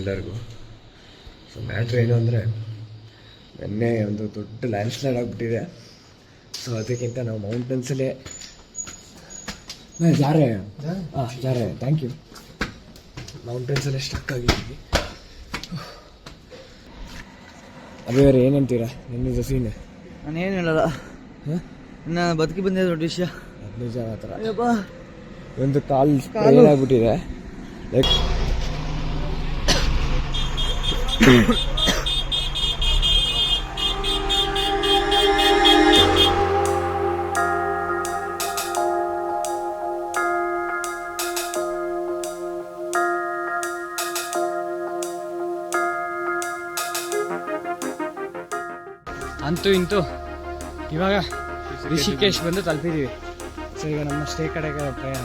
ಎಲ್ಲರಿಗೂ. So matter ಏನು ಅಂದರೆ ನಿನ್ನೆ ಒಂದು ದೊಡ್ಡ ಲ್ಯಾಂಡ್ ಸ್ಲೈಡ್ ಆಗಿಬಿಟ್ಟಿದೆ. ಸೊ ಅದಕ್ಕಿಂತ ನಾವು ಮೌಂಟೇನ್ಸಲ್ಲೇ ಜಾರೆ ಥ್ಯಾಂಕ್ ಯು. ಮೌಂಟೇನ್ಸಲ್ಲೇ ಸ್ಟಕ್ ಆಗಿದ್ದೀವಿ. ಅದೇ ಏನಂತೀರಾ ನಿನ್ನೆ ಸೀನ್? ನಾನೇನು ಹೇಳಲ್ಲ, ನಾನು ಬದುಕಿ ಬಂದಿದ್ದೆ ದೊಡ್ಡ ವಿಷಯ. ನಿಜ ಮಾತ್ರ. ಒಂದು ಕಾಲು ಏನಾಗ್ಬಿಟ್ಟಿದೆ ಲೈಕ್ ಅಂತೂ ಇಂತೂ ಇವಾಗ ರಿಷಿಕೇಶ್ ಬಂದು ತಲುಪಿದ್ದೀವಿ. ಸೊ ಈಗ ನಮ್ಮ ಸ್ಟೇ ಕಡೆಗೆ ಪ್ರಯಾಣ.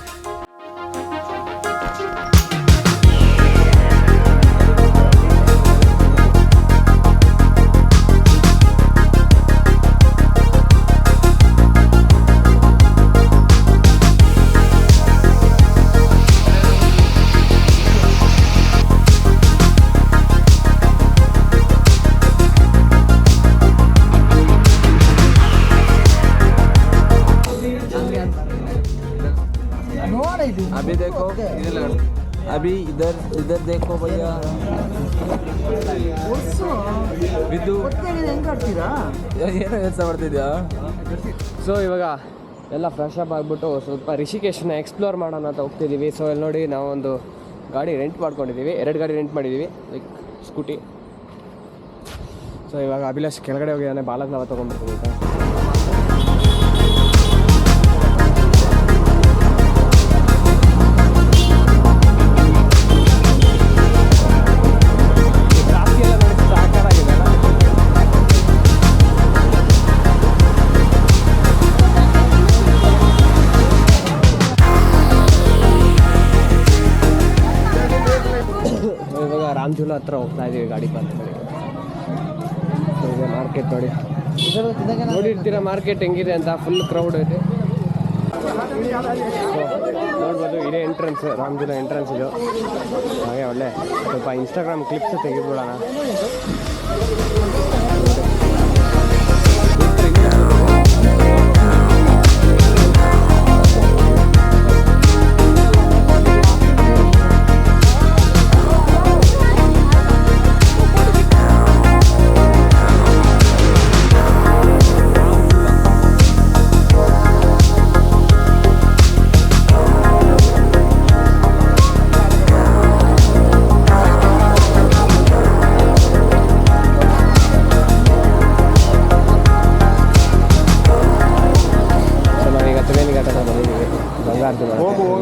अभी देखो, अभी इधर इधर देखो भैया. ಬಿದ್ದು ಏನೋ ಕೆಲಸ ಮಾಡ್ತಿದ್ಯಾ? ಸೊ ಇವಾಗ ಎಲ್ಲ ಫ್ರೆಶ್ ಅಪ್ ಆಗಿಬಿಟ್ಟು ಸ್ವಲ್ಪ ರಿಷಿಕೇಶನ್ನ ಎಕ್ಸ್ಪ್ಲೋರ್ ಮಾಡೋಣ ಅಂತ ಹೋಗ್ತಿದ್ದೀವಿ. ಸೊ ಇಲ್ಲಿ ನೋಡಿ ನಾವು ಒಂದು ಗಾಡಿ ರೆಂಟ್ ಮಾಡ್ಕೊಂಡಿದ್ದೀವಿ, 2 ಗಾಡಿ ರೆಂಟ್ ಮಾಡಿದ್ದೀವಿ, ಲೈಕ್ ಸ್ಕೂಟಿ. ಸೊ ಇವಾಗ ಅಭಿಲಾಷ್ ಕೆಳಗಡೆ ಹೋಗಿದ್ದಾನೆ, ಬಾಲಕ್ ನಾವು ತೊಗೊಂಡ್ಬಿಡ್ತೀವಿ ಅಂತ. ರಾಮಜುಲ ಹತ್ರ ಹೋಗ್ತಾ ಇದ್ದೀವಿ ಗಾಡಿ ಪಾರ್ಕ್ ಮಾಡಿ. ಮಾರ್ಕೆಟ್ ನೋಡಿರ್ತೀರ ಮಾರ್ಕೆಟ್ ಹೆಂಗಿದೆ ಅಂತ, ಫುಲ್ ಕ್ರೌಡ್ ಐತೆ. ನೋಡ್ಬೋದು, ಇದೇ ಎಂಟ್ರೆನ್ಸ್, ರಾಮಜುಲ ಎಂಟ್ರೆನ್ಸ್ ಇದು. ಹಾಗೆ ಒಳ್ಳೆ ಸ್ವಲ್ಪ ಇನ್ಸ್ಟಾಗ್ರಾಮ್ ಕ್ಲಿಪ್ಸ್ ತೆಗೆದುಬಿಡೋಣ.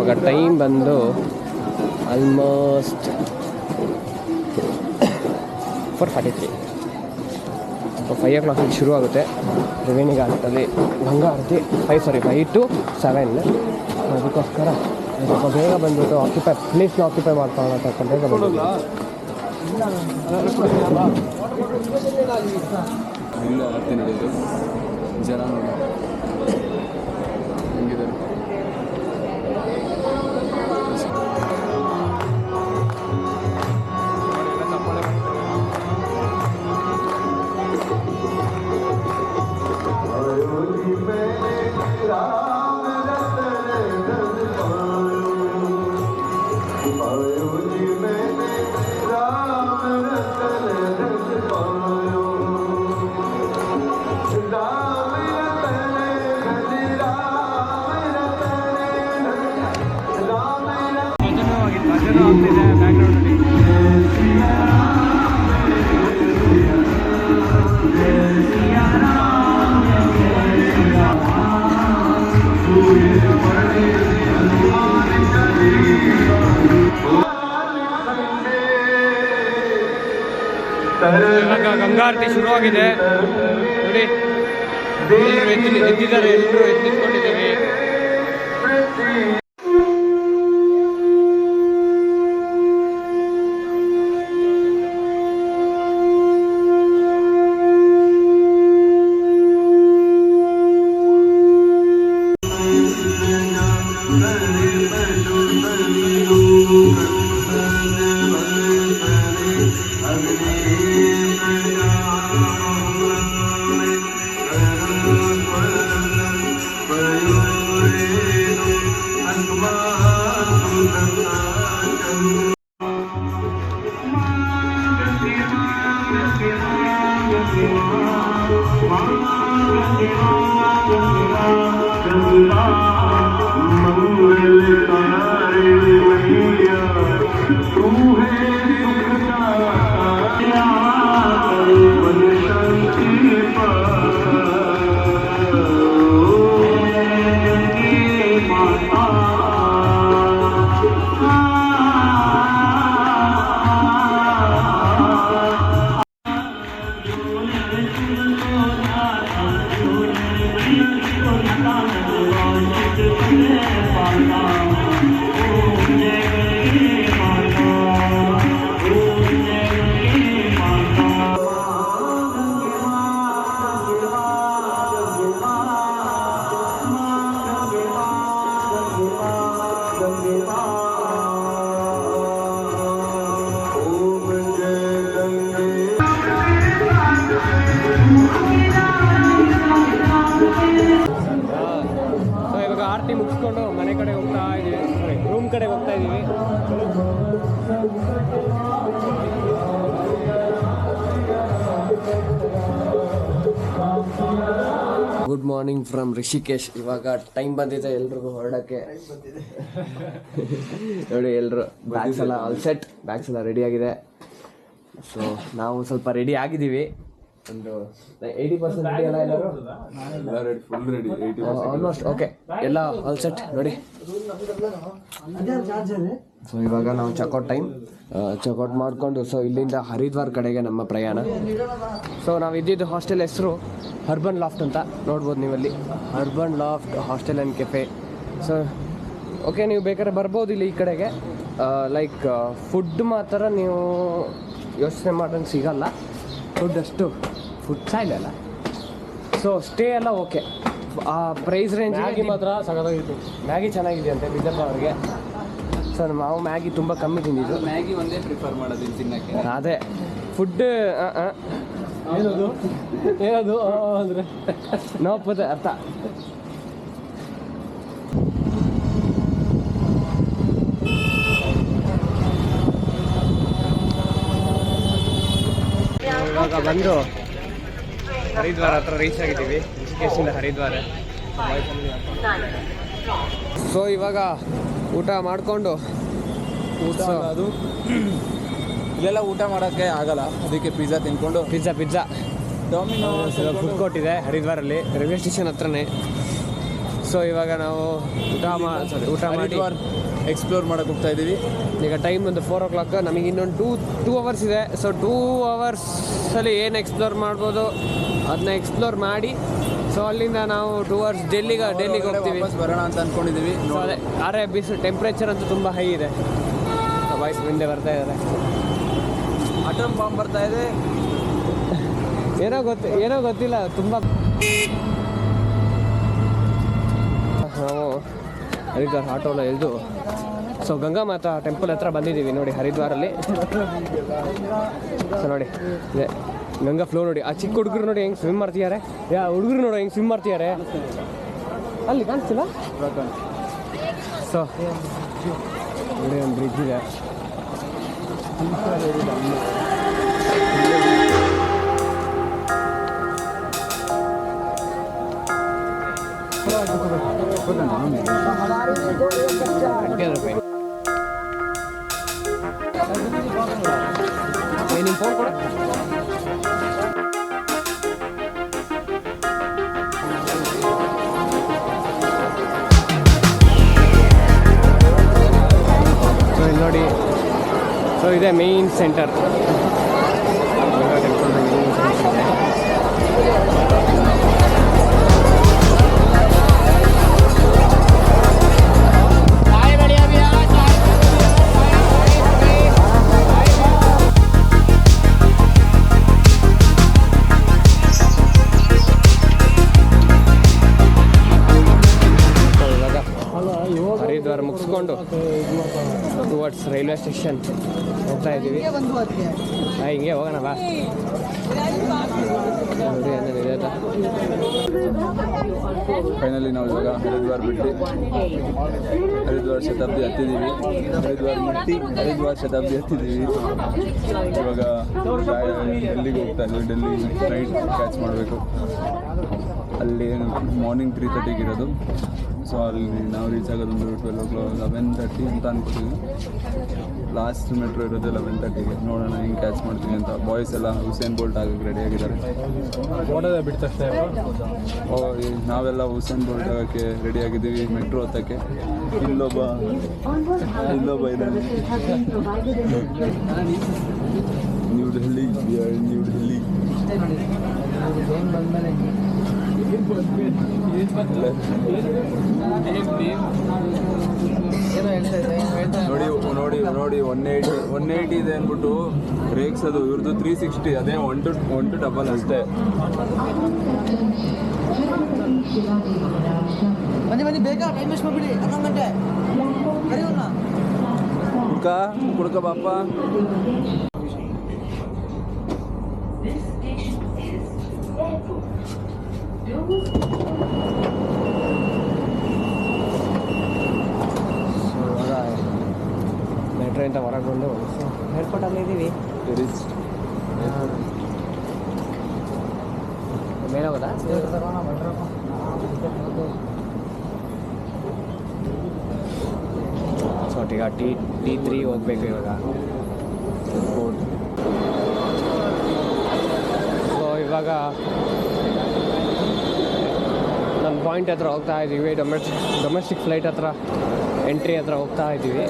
ಇವಾಗ ಟೈಮ್ ಬಂದು ಆಲ್ಮೋಸ್ಟ್ 4:43. 5 o'clock ಶುರು ಆಗುತ್ತೆ ತ್ರಿವೇಣಿ ಘಾಟದಲ್ಲಿ ಗಂಗಾ ಆರತಿ. 5 to 7. ಅದಕ್ಕೋಸ್ಕರ ಸ್ವಲ್ಪ ಬೇಗ ಬಂದ್ಬಿಟ್ಟು ಪ್ಲೇಸ್ನ ಆಕ್ಯುಪೈ ಮಾಡ್ಕೊಳ್ಳೋಣ ಸ್ವಲ್ಪ ಬೇಗ ಬಂದು. ಜನ ಗಂಗಾರತಿ ಶುರುವಾಗಿದೆ ನೋಡಿ, ಎಲ್ಲರೂ ಎದ್ದಿದ್ದಾರೆ, ಎಲ್ಲರೂ ಎದ್ದು ನಿಂತ್ಕೊಂಡಿದ್ದೀವಿ. ಸೊ ಇವಾಗ ಆರತಿ ಮುಗಿಸ್ಕೊಂಡು ಮನೆ ಕಡೆ ಹೋಗ್ತಾ ಇದ್ದೀವಿ, ಸಾರಿ ರೂಮ್ ಕಡೆ ಹೋಗ್ತಾ ಇದ್ದೀವಿ. Good morning from Rishikesh. ಇವಾಗ ಟೈಮ್ ಬಂದಿದೆ ಎಲ್ರಿಗೂ ಹೊರಡಕ್ಕೆ. ನೋಡಿ ಎಲ್ಲರೂ ಬ್ಯಾಗ್ಸ್ ಎಲ್ಲ ಆಲ್ ಸೆಟ್, ಬ್ಯಾಗ್ಸ್ ಎಲ್ಲ ರೆಡಿ ಆಗಿದೆ. ಸೊ ನಾವು ಸ್ವಲ್ಪ ರೆಡಿ ಆಗಿದ್ದೀವಿ, ಒಂದು 80% ರೆಡಿ ಅಲ್ಲ ಎಲ್ಲರೂ? ಆಲ್ಮೋಸ್ಟ್ ಓಕೆ, ಎಲ್ಲ ಆಲ್ ಸೆಟ್ ನೋಡಿ. ಸೊ ಇವಾಗ ನಾವು ಚೆಕ್ಔಟ್ ಮಾಡಿಕೊಂಡು ಸೊ ಇಲ್ಲಿಂದ ಹರಿದ್ವಾರ್ ಕಡೆಗೆ ನಮ್ಮ ಪ್ರಯಾಣ. ಸೊ ನಾವು ಇದ್ದಿದ್ದು ಹಾಸ್ಟೆಲ್ ಹೆಸರು ಅರ್ಬನ್ ಲಾಫ್ಟ್ ಅಂತ ನೋಡ್ಬೋದು ನೀವಲ್ಲಿ, urban loft hostel and cafe. So okay, ನೀವು ಬೇಕಾದ್ರೆ ಬರ್ಬೋದು ಇಲ್ಲಿ ಈ ಕಡೆಗೆ. ಲೈಕ್ ಫುಡ್ ಮಾತ್ರ ನೀವು ಯೋಚನೆ ಮಾಡೋಂಗೆ ಸಿಗಲ್ಲ, ಫುಡ್ ಇಲ್ಲ. ಸೊ ಸ್ಟೇ ಎಲ್ಲ ಓಕೆ, ಆ ಪ್ರೈಸ್ ರೇಂಜ್ ಮಾತ್ರ ಸಗದಾಗಿತ್ತು. ಮ್ಯಾಗಿ ಚೆನ್ನಾಗಿದೆ ಅಂತೆ ಬಿದ್ದಪ್ಪ ಅವ್ರಿಗೆ. ಸೊ ನಾವು ಮ್ಯಾಗಿ ತುಂಬ ಕಮ್ಮಿ ತಿಂದಿದ್ದು, ಮ್ಯಾಗಿ ಒಂದೇ ಪ್ರಿಫರ್ ಮಾಡೋದು ತಿನ್ನಕ್ಕೆ. ಅದೇ ಫುಡ್ ಏನದು ಅಂದರೆ ನೋಪದ ಅರ್ಥ. ಇವಾಗ ಬಂದು ಹರಿದ್ವಾರ ಹತ್ರ ರೀಚ್ ಆಗಿದ್ದೀವಿ, ಋಷಿಕೇಶಿಂದ ಹರಿದ್ವಾರ. ಸೊ ಇವಾಗ ಊಟ ಮಾಡಿಕೊಂಡು ಅದು ಇಲ್ಲೆಲ್ಲ ಊಟ ಮಾಡೋಕ್ಕೆ ಆಗಲ್ಲ, ಅದಕ್ಕೆ ಪಿಜ್ಜಾ ತಿನ್ಕೊಂಡು ಪಿಜ್ಜಾ ಡಾಮಿನೋಸ್ ಫುಡ್ ಕೋರ್ಟ್ ಇದೆ ಹರಿದ್ವಾರಲ್ಲಿ, ರೈಲ್ವೆ ಸ್ಟೇಷನ್ ಹತ್ರನೇ. ಸೊ ಇವಾಗ ನಾವು ಊಟ ಮಾಡಿ ಎಕ್ಸ್ಪ್ಲೋರ್ ಮಾಡೋಕೆ ಹೋಗ್ತಾ ಇದ್ದೀವಿ. ಈಗ ಟೈಮ್ ಒಂದು 4 o'clock, ನಮಗೆ ಇನ್ನೊಂದು 2 hours ಇದೆ. ಸೊ 2 hours ಏನು ಎಕ್ಸ್ಪ್ಲೋರ್ ಮಾಡ್ಬೋದು ಅದನ್ನ ಎಕ್ಸ್ಪ್ಲೋರ್ ಮಾಡಿ, ಸೊ ಅಲ್ಲಿಂದ ನಾವು 2 hours ಡೆಲ್ಲಿಗೆ ಹೋಗ್ತೀವಿ, ಬರೋಣ ಅಂತ ಅಂದ್ಕೊಂಡಿದ್ದೀವಿ. ಸೊ ಅದೇ ಆದರೆ ಟೆಂಪ್ರೇಚರ್ ಅಂತೂ ತುಂಬ ಹೈ ಇದೆ. ಬಾಯ್ಸ್ ಮುಂದೆ ಬರ್ತಾ ಇದ್ದಾರೆ, ಅಟಮ್ ಬಾಂಬ್ ಬರ್ತಾ ಇದೆ, ಏನೋ ಗೊತ್ತಿಲ್ಲ ತುಂಬ. ನಾವು ಹರಿದ್ವಾರ ಆಟೋನ ಎಳೆದು ಸೊ ಗಂಗಾ ಮಾತಾ ಟೆಂಪಲ್ ಹತ್ರ ಬಂದಿದ್ದೀವಿ ನೋಡಿ ಹರಿದ್ವಾರಲ್ಲಿ. ಸೊ ನೋಡಿ ಇದೆ ಗಂಗಾ ಫ್ಲೋ ನೋಡಿ, ಆ ಚಿಕ್ಕ ಹುಡುಗರು ನೋಡಿ ಹೆಂಗೆ ಸ್ವಿಮ್ ಮಾಡ್ತಿದ್ದಾರೆ, ಹುಡುಗರು ನೋಡಿ ಹೆಂಗೆ ಸ್ವಿಮ್ ಮಾಡ್ತಿದ್ದಾರೆ, ಅಲ್ಲಿ ಕಾಣಿಸ್ತಿಲ್ಲ. ಸೊ ನೋಡಿ ಒಂದು ಬ್ರಿಡ್ಜ್ ಇದೆ. ನಿಮ್ಮ ಫೋನ್ ಕೊಡ. ಸೊ ಇಲ್ಲಿ ನೋಡಿ, ಸೊ ಇದೆ ಮೇನ್ ಸೆಂಟರ್. ಹರಿದ್ವಾರ ಮುಗಿಸ್ಕೊಂಡು ಟುವರ್ಡ್ಸ್ ರೈಲ್ವೆ ಸ್ಟೇಷನ್ ಹೋಗ್ತಾ ಇದ್ದೀವಿ. ಹಿಂಗೆ ಹೋಗೋಣ ಬಾ. ನೋಡಿ ಏನೇನಿದೆ ಅಂತ. ಫೈನಲಿ ನಾವು ಇವಾಗ ಹರಿದ್ವಾರ ಬಿಟ್ಟು ಹರಿದ್ವಾರ ಶತಾಬ್ದಿ ಹತ್ತಿದ್ದೀವಿ. ಹರಿದ್ವಾರ ಶತಾಬ್ದಿ ಹತ್ತಿದ್ದೀವಿ. ಇವಾಗ ಡೆಲ್ಲಿಗೆ ಹೋಗ್ತಾ ಇದ್ದೀವಿ. ಡೆಲ್ಲಿ ಫ್ಲೈಟ್ ಕ್ಯಾಚ್ ಮಾಡಬೇಕು. ಅಲ್ಲಿ ಮಾರ್ನಿಂಗ್ 3:30ಗೆ ಇರೋದು. ಸೊ ಅಲ್ಲಿ ನಾವು ರೀಚ್ ಆಗೋದೊಂದು 11:30 ಅಂತ ಅನ್ಕೋತೀವಿ. ಲಾಸ್ಟ್ ಮೆಟ್ರೋ ಇರೋದು 11:30ಗೆ. ನೋಡೋಣ ಹೆಂಗೆ ಕ್ಯಾಚ್ ಮಾಡ್ತೀವಿ ಅಂತ. ಬಾಯ್ಸ್ ಎಲ್ಲ ಹುಸೇನ್ ಬೋಲ್ಟ್ ಆಗಕ್ಕೆ ರೆಡಿ ಆಗಿದ್ದಾರೆ. ನಾವೆಲ್ಲ ಹುಸೇನ್ ಬೋಲ್ಟ್ ಆಗೋಕ್ಕೆ ರೆಡಿ ಆಗಿದ್ದೀವಿ ಮೆಟ್ರೋ ಹತ್ತಕ್ಕೆ. ಇಲ್ಲೊಬ್ಬ ಇದ್ದಾನೆ. ನ್ಯೂ ಡೆಲ್ಲಿ. ನೋಡಿ 180 ಇದೆ ಅಂದ್ಬಿಟ್ಟು ಬ್ರೇಕ್ಸ್ ಅದು ಇವ್ರದ್ದು 360. ಅದೇ 1 to ಡಬಲ್ ಅಷ್ಟೇ. ಬನ್ನಿ ಬೇಗ ಟೈಮ್ ವೇಸ್ಟ್ ಮಾಡ್ಬಿಡಿ. 11 ಗಂಟೆ ಕುಡ್ಕ ಬಾಪ. ಮೆಟ್ರೋ ಇಂದ ಹೊರಗೆ ಬಂದು ಏರ್ಪೋರ್ಟಲ್ಲಿ ಇದ್ದೀವಿ. ಮೇಲೆ ಹೋಗೋದಾ? ಸೊ ಈಗ T3 ಹೋಗ್ಬೇಕು ಇವಾಗ. ಸೊ ಇವಾಗ ನಮ್ಮ ಪಾಯಿಂಟ್ ಹತ್ರ ಹೋಗ್ತಾ ಇದ್ದೀವಿ. ಡೊಮೆಸ್ಟಿಕ್ ಫ್ಲೈಟ್ ಹತ್ರ ಎಂಟ್ರಿ ಹತ್ರ ಹೋಗ್ತಾ ಇದ್ದೀವಿ.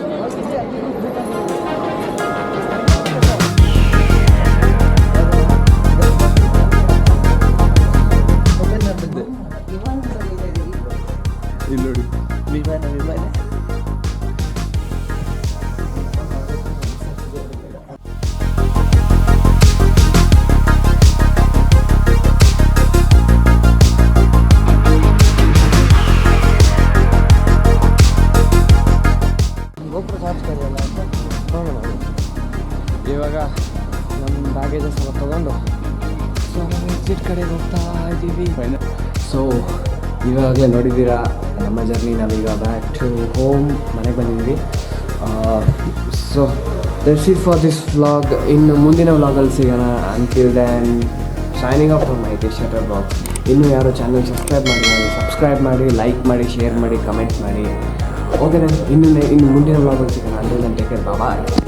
ಇಲ್ಲಿ ನೋಡಿ ವಿಮಾನ ಇವಾಗ ನಮ್ಮ ಬ್ಯಾಗೇಜಸ್ ಎಲ್ಲ ತೊಗೊಂಡು ಸೊ ನಾವು ಎಕ್ಸಿಟ್ ಕಡೆಗೆ ಹೋಗ್ತಾ ಇದ್ದೀವಿ. ಸೊ ಇವಾಗಲೇ ನೋಡಿದ್ದೀರಾ ನಮ್ಮ ಜರ್ನಿ. ನಾವೀಗ ಬ್ಯಾಕ್ ಟು ಹೋಮ್ ಮನೆಗೆ ಬಂದಿದ್ದೀವಿ. So that's it for this vlog. ಇನ್ನು ಮುಂದಿನ ವ್ಲಾಗಲ್ಲಿ ಸಿಗೋಣ. Until then signing off from Mahesh Shettar vlog. ಇನ್ನೂ ಯಾರು ಚಾನಲ್ ಸಬ್ಸ್ಕ್ರೈಬ್ ಮಾಡಿ, ಲೈಕ್ ಮಾಡಿ, ಶೇರ್ ಮಾಡಿ, ಕಮೆಂಟ್ ಮಾಡಿ. ಓಕೆ ಇನ್ನು ಮುಂದಿನ ವ್ಲಾಗಲ್ಲಿ ಸಿಗೋಣ. Until then take care. ಬಾಯ್.